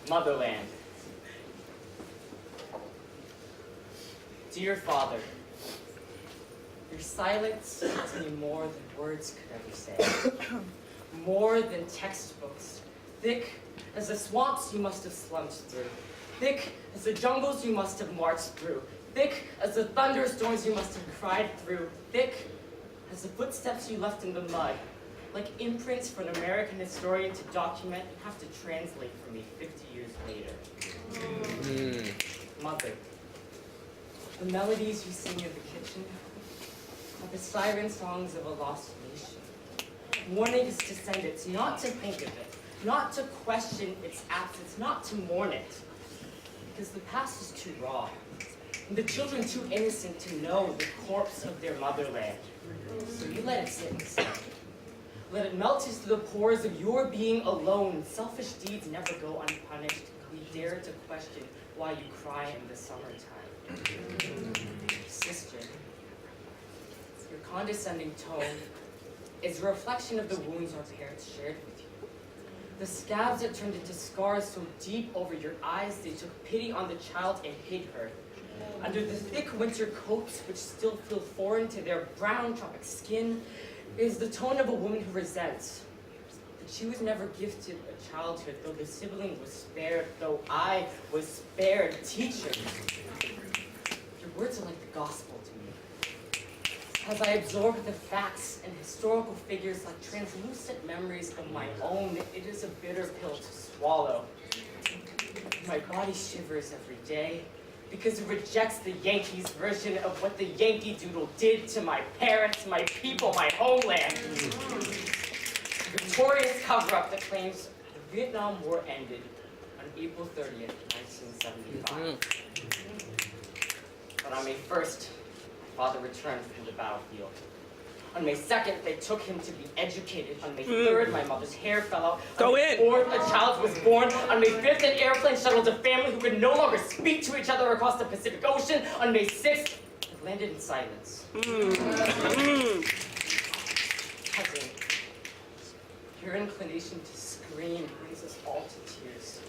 Motherland. Dear Father, your silence tells me more than words could ever say. More than textbooks. Thick as the swamps you must have slumped through. Thick as the jungles you must have marched through. Thick as the thunderstorms you must have cried through. Thick as the footsteps you left in the mud. Like imprints for an American historian to document and have to translate for me 50 years later. Mother, the melodies you sing in the kitchen are the siren songs of a lost nation. Warning its descendants not to think of it, not to question its absence, not to mourn it. Because the past is too raw, and the children too innocent to know the corpse of their motherland. So you let it sit inside. Let it melt into the pores of your being alone. Selfish deeds never go unpunished. We dare to question why you cry in the summertime. Sister, your condescending tone is a reflection of the wounds our parents shared with you. The scabs that turned into scars so deep over your eyes they took pity on the child and hid her. Under the thick winter coats which still feel foreign to their brown tropic skin is the tone of a woman who resents that she was never gifted a childhood, though the sibling was spared, though I was spared. Teacher, your words are like the gospel to me. As I absorb the facts and historical figures like translucent memories of my own, it is a bitter pill to swallow. My body shivers every day because it rejects the Yankees' version of what the Yankee Doodle did to my parents, my people, my homeland. The victorious cover-up that claims the Vietnam War ended on April 30th, 1975. But on May 1st, my father returned from the battlefield. On May 2nd, they took him to be educated. On May 3rd, my mother's hair fell out. On May 4th, a child was born. On May 5th, an airplane shuttled a family who could no longer speak to each other across the Pacific Ocean. On May 6th, it landed in silence. Cousin, your inclination to scream brings us all to tears.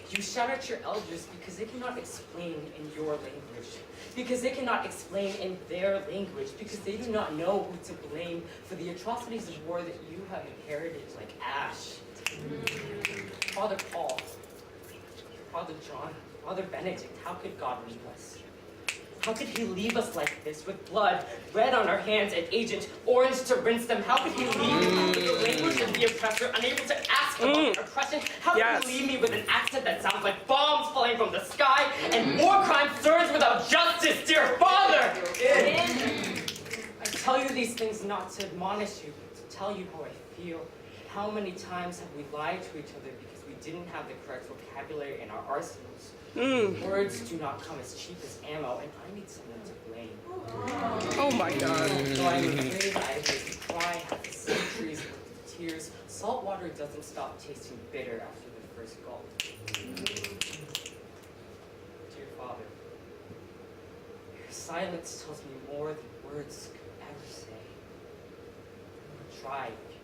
You shout at your elders because they cannot explain in your language. Because they cannot explain in their language, because they do not know who to blame for the atrocities of war that you have inherited like ash. Father Paul, Father John, Father Benedict, how could God leave us? How could he leave us like this, with blood, red on our hands and Agent Orange to rinse them? How could he leave me with the language of the oppressor, unable to ask about the oppression? How could he leave me with an accent that sounds like bombs falling from the sky and more crime surge without justice, dear Father? I tell you these things not to admonish you, but to tell you how I feel. How many times have we lied to each other because we didn't have the correct vocabulary in our arsenals? Words do not come as cheap as ammo, and I need someone to blame. Oh my God. So I'm afraid I would cry after centuries worth of tears. Salt water doesn't stop tasting bitter after the first gulp. Dear Father, your silence tells me more than words could ever say. Try if you